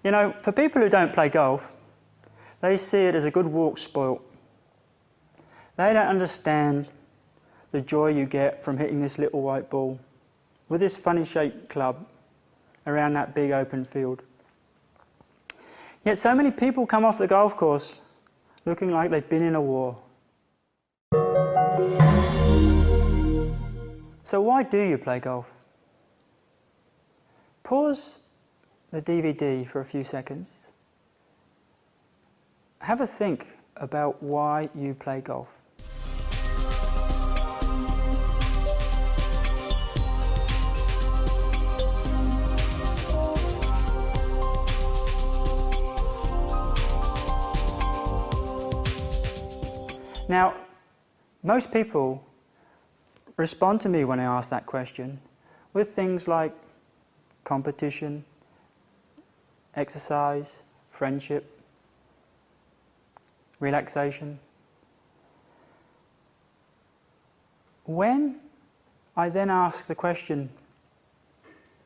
You know, for people who don't play golf, they see it as a good walk spoilt. They don't understand the joy you get from hitting this little white ball with this funny shaped club around that big open field. Yet so many people come off the golf course looking like they've been in a war. So why do you play golf? Pause the DVD for a few seconds. Have a think about why you play golf. Now, most people respond to me when I ask that question with things like competition, exercise, friendship, relaxation. When I then ask the question,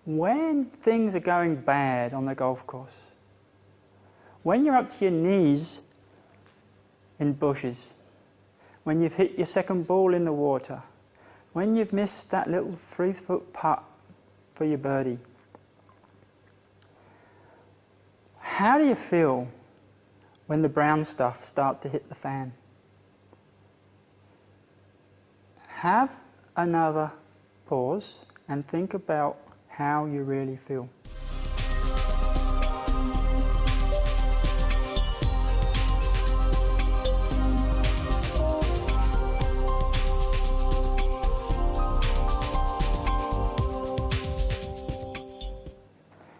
when things are going bad on the golf course, when you're up to your knees in bushes, when you've hit your second ball in the water, when you've missed that little 3-foot putt for your birdie, how do you feel when the brown stuff starts to hit the fan? Have another pause and think about how you really feel.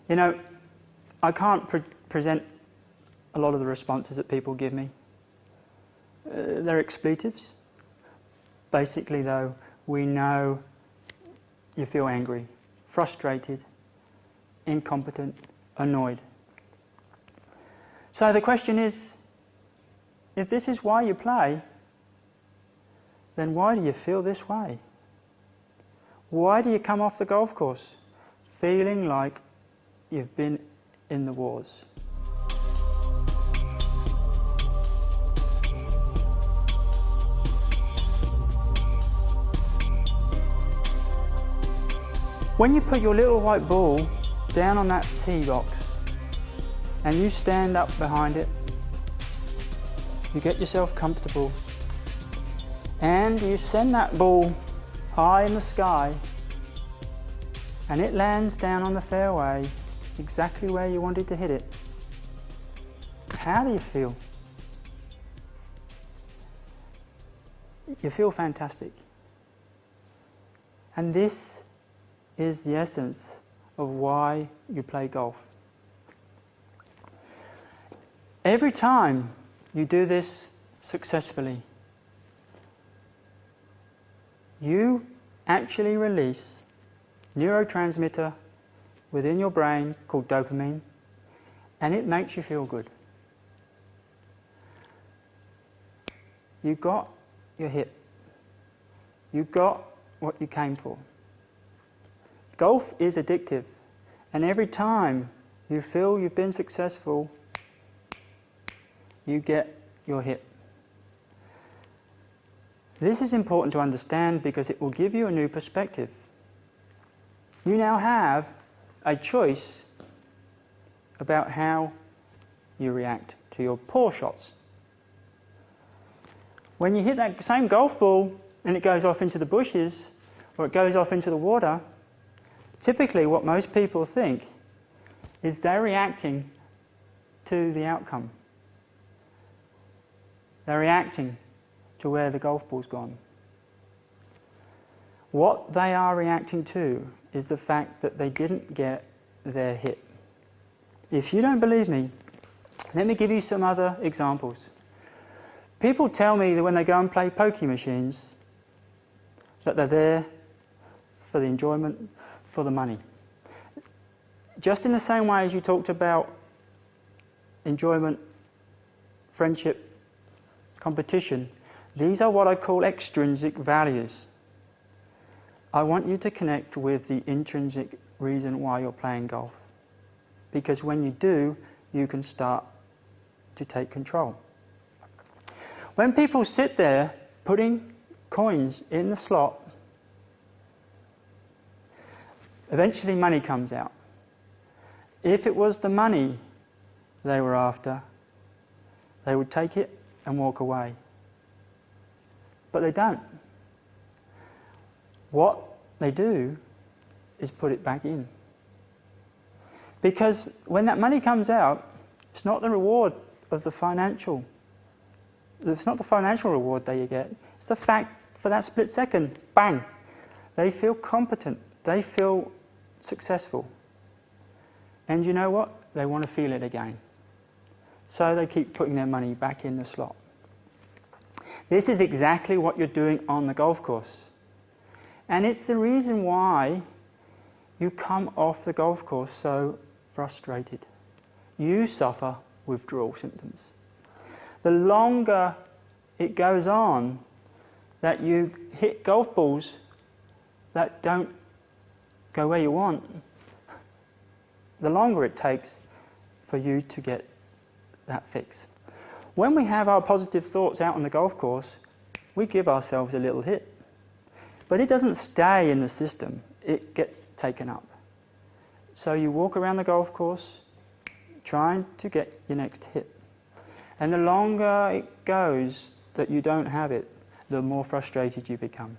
You know, I can't present a lot of the responses that people give me. They're expletives. Basically, though, we know you feel angry, frustrated, incompetent, annoyed. So the question is, if this is why you play, then why do you feel this way? Why do you come off the golf course feeling like you've been in the wars? When you put your little white ball down on that tee box and you stand up behind it, you get yourself comfortable and you send that ball high in the sky and it lands down on the fairway exactly where you wanted to hit it. How do you feel? You feel fantastic. And this is the essence of why you play golf. Every time you do this successfully, you actually release neurotransmitter within your brain called dopamine, and it makes you feel good. You got your hit. You got what you came for. Golf is addictive, and every time you feel you've been successful, you get your hit. This is important to understand because it will give you a new perspective. You now have a choice about how you react to your poor shots. When you hit that same golf ball and it goes off into the bushes or it goes off into the water, typically what most people think is they're reacting to the outcome. They're reacting to where the golf ball's gone. What they are reacting to is the fact that they didn't get their hit. If you don't believe me, let me give you some other examples. People tell me that when they go and play pokie machines, that they're there for the enjoyment, for the money. Just in the same way as you talked about enjoyment, friendship, competition, these are what I call extrinsic values. I want you to connect with the intrinsic reason why you're playing golf. because when you do, you can start to take control. When people sit there putting coins in the slot, eventually money comes out. If it was the money they were after, they would take it and walk away. But they don't. What they do is put it back in. Because when that money comes out, it's not the reward of the financial. It's not the financial reward that you get. It's the fact for that split second, bang, they feel competent. They feel successful. And you know what? They want to feel it again. So they keep putting their money back in the slot. This is exactly what you're doing on the golf course. And it's the reason why you come off the golf course so frustrated. You suffer withdrawal symptoms. The longer it goes on that you hit golf balls that don't go where you want, the longer it takes for you to get that fix. When we have our positive thoughts out on the golf course, we give ourselves a little hit. But it doesn't stay in the system, it gets taken up. So you walk around the golf course trying to get your next hit. And the longer it goes that you don't have it, the more frustrated you become.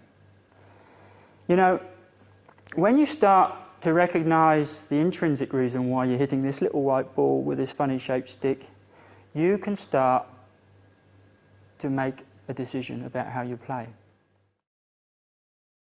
You know, when you start to recognize the intrinsic reason why you're hitting this little white ball with this funny shaped stick, you can start to make a decision about how you play.